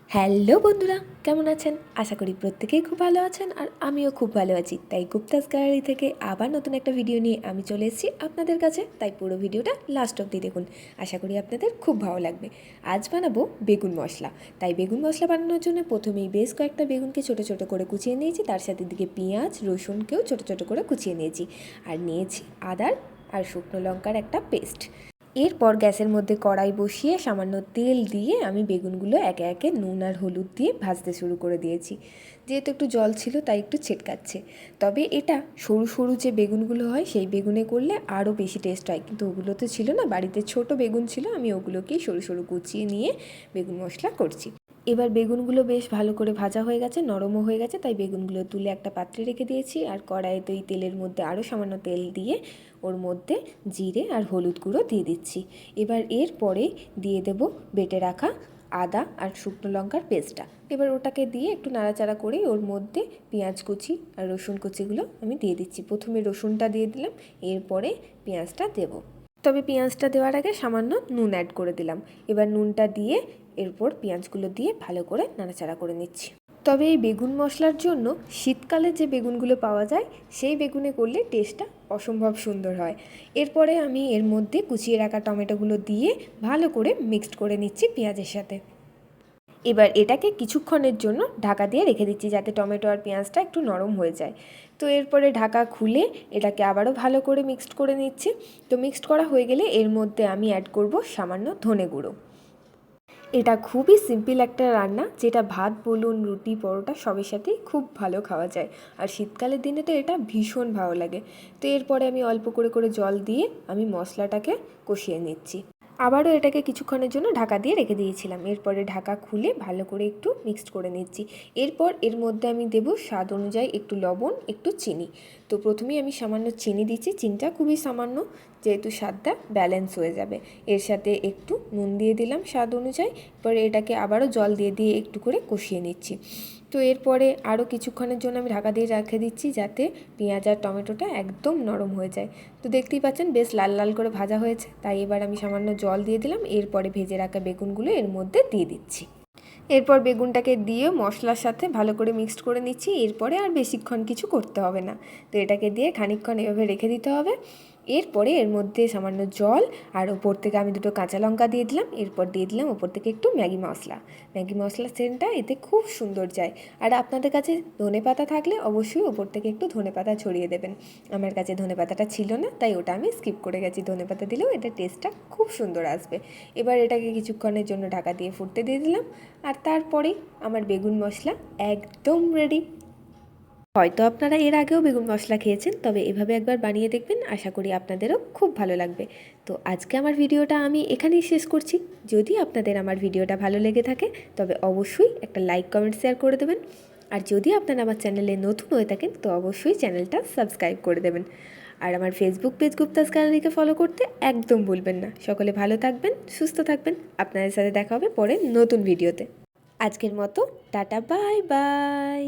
Hello বন্ধুরা, কেমন আছেন? আশা করি প্রত্যেকেই খুব ভালো আছেন আর আমিও খুব ভালো আছি। তাই গুপ্তাস গ্যালারি থেকে আবার নতুন একটা ভিডিও নিয়ে আমি চলে এসেছি আপনাদের কাছে। তাই পুরো ভিডিওটা লাস্ট অবধি দেখুন, আশা করি আপনাদের খুব ভালো লাগবে। আজ বানাবো বেগুন মশলা। তাই বেগুন মশলা বানানোর জন্য প্রথমেই বেশ কয়েকটা বেগুনকে ছোটো ছোটো করে কুচিয়ে নিয়েছি, তার সাথে দিকে পেঁয়াজ রসুনকেও ছোটো ছোটো করে কুচিয়ে নিয়েছি, আর নিয়েছি আদার আর শুকনো লঙ্কার একটা পেস্ট। এরপর গ্যাসের মধ্যে কড়াই বসিয়ে সামান্য তেল দিয়ে আমি বেগুনগুলো একে একে নুন আর হলুদ দিয়ে ভাজতে শুরু করে দিয়েছি। যেহেতু একটু জল ছিল তাই একটু ছিটকাচ্ছে, তবে এটা সরু সরু যে বেগুনগুলো হয় সেই বেগুনে করলে আরও বেশি টেস্ট হয়, কিন্তু ওগুলো তো ছিল না, বাড়িতে ছোট বেগুন ছিল, আমি ওগুলোকেই সরু সরু কুচিয়ে নিয়ে বেগুন মশলা করছি। এবার বেগুনগুলো বেশ ভালো করে ভাজা হয়ে গেছে, নরমও হয়ে গেছে, তাই বেগুনগুলো তুলে একটা পাত্রে রেখে দিয়েছি। আর কড়াইতে ওই তেলের মধ্যে আরও সামান্য তেল দিয়ে ওর মধ্যে জিরে আর হলুদ গুঁড়ো দিয়ে দিচ্ছি। এবার এরপরে দিয়ে দেব বেটে রাখা আদা আর শুকনো লঙ্কার পেস্টটা। এবার ওটাকে দিয়ে একটু নাড়াচাড়া করে ওর মধ্যে পেঁয়াজ কুচি আর রসুন কুচিগুলো আমি দিয়ে দিচ্ছি। প্রথমে রসুনটা দিয়ে দিলাম, এরপরে পেঁয়াজটা দেবো। তবে পেঁয়াজটা দেওয়ার আগে সামান্য নুন অ্যাড করে দিলাম। এবার নুনটা দিয়ে এরপর পেঁয়াজগুলো দিয়ে ভালো করে নাড়াচাড়া করে নিচ্ছি। তবে এই বেগুন মশলার জন্য শীতকালে যে বেগুনগুলো পাওয়া যায় সেই বেগুনে করলে টেস্টটা অসম্ভব সুন্দর হয়। এরপরে আমি এর মধ্যে কুচিয়ে রাখা টমেটোগুলো দিয়ে ভালো করে মিক্সড করে নিচ্ছি পেঁয়াজের সাথে। এবার এটাকে কিছুক্ষণের জন্য ঢাকা দিয়ে রেখে দিচ্ছি, যাতে টমেটো আর পেঁয়াজটা একটু নরম হয়ে যায়। তো এরপরে ঢাকা খুলে এটাকে আবারও ভালো করে মিক্সড করে নিচ্ছি। তো মিক্সড করা হয়ে গেলে এর মধ্যে আমি অ্যাড করব সামান্য ধনে গুঁড়ো। এটা খুবই সিম্পল একটা রান্না, যেটা ভাত বলুন, রুটি, পরোটা সবের সাথেই খুব ভালো খাওয়া যায়। আর শীতকালের দিনে তো এটা ভীষণ ভালো লাগে। তো এরপরে আমি অল্প করে করে জল দিয়ে আমি মশলাটাকে কষিয়ে নিচ্ছি। আবারও এটাকে কিছুক্ষণের জন্য ঢাকা দিয়ে রেখে দিয়েছিলাম। এরপরে ঢাকা খুলে ভালো করে একটু মিক্সড করে নিচ্ছি। এরপর এর মধ্যে আমি দেব স্বাদ অনুযায়ী একটু লবণ, একটু চিনি। তো প্রথমেই আমি সামান্য চিনি দিচ্ছি, চিনিটা খুবই সামান্য, যেহেতু স্বাদটা ব্যালেন্স হয়ে যাবে। এর সাথে একটু নুন দিয়ে দিলাম স্বাদ অনুযায়ী। এরপরে এটাকে আবারও জল দিয়ে দিয়ে একটু করে কষিয়ে নিচ্ছি। তো এরপরে আরও কিছুক্ষণের জন্য আমি ঢাকা দিয়ে রেখে দিচ্ছি, যাতে পেঁয়াজ আর টমেটোটা একদম নরম হয়ে যায়। তো দেখতেই পাচ্ছেন বেশ লাল লাল করে ভাজা হয়েছে, তাই এবার আমি সামান্য জল দিয়ে দিলাম। এরপরে ভেজে রাখা বেগুনগুলো এর মধ্যে দিয়ে দিচ্ছি। এরপর বেগুনটাকে দিয়ে মশলার সাথে ভালো করে মিক্সড করে নিচ্ছি। এরপরে আর বেশিক্ষণ কিছু করতে হবে না। তো এটাকে দিয়ে খানিকক্ষণ এভাবে রেখে দিতে হবে। এরপরে এর মধ্যে সামান্য জল আর ওপর থেকে আমি দুটো কাঁচা লঙ্কা দিয়ে দিলাম। এরপর দিয়ে দিলাম ওপর থেকে একটু ম্যাগি মশলা। ম্যাগি মশলার সেন্টটা এতে খুব সুন্দর যায়। আর আপনাদের কাছে ধনেপাতা থাকলে অবশ্যই ওপর থেকে একটু ধনেপাতা ছড়িয়ে দেবেন। আমার কাছে ধনেপাতাটা ছিল না, তাই ওটা আমি স্কিপ করে গেছি। ধনেপাতা দিলেও এটা টেস্টটা খুব সুন্দর আসবে। এবার এটাকে কিছুক্ষণের জন্য ঢাকা দিয়ে ফুটতে দিয়ে দিলাম। আর তারপরেই আমার বেগুন মশলা একদম রেডি। হয়তো আপনারা এর আগেও বেগুন মশলা খেয়েছেন, তবে এভাবে একবার বানিয়ে দেখবেন, আশা করি আপনাদেরও খুব ভালো লাগবে। তো আজকে আমার ভিডিওটা আমি এখানেই শেষ করছি। যদি আপনাদের আমার ভিডিওটা ভালো লেগে থাকে তবে অবশ্যই একটা লাইক, কমেন্ট, শেয়ার করে দেবেন। আর যদি আপনারা আমার চ্যানেলে নতুন হয়ে থাকেন তো অবশ্যই চ্যানেলটা সাবস্ক্রাইব করে দেবেন। আর আমার ফেসবুক পেজ গুপ্তাস গ্যালারিকে ফলো করতে একদম ভুলবেন না। সকলে ভালো থাকবেন, সুস্থ থাকবেন। আপনাদের সাথে দেখা হবে পরে নতুন ভিডিওতে। আজকের মতো টাটা, বাই বাই।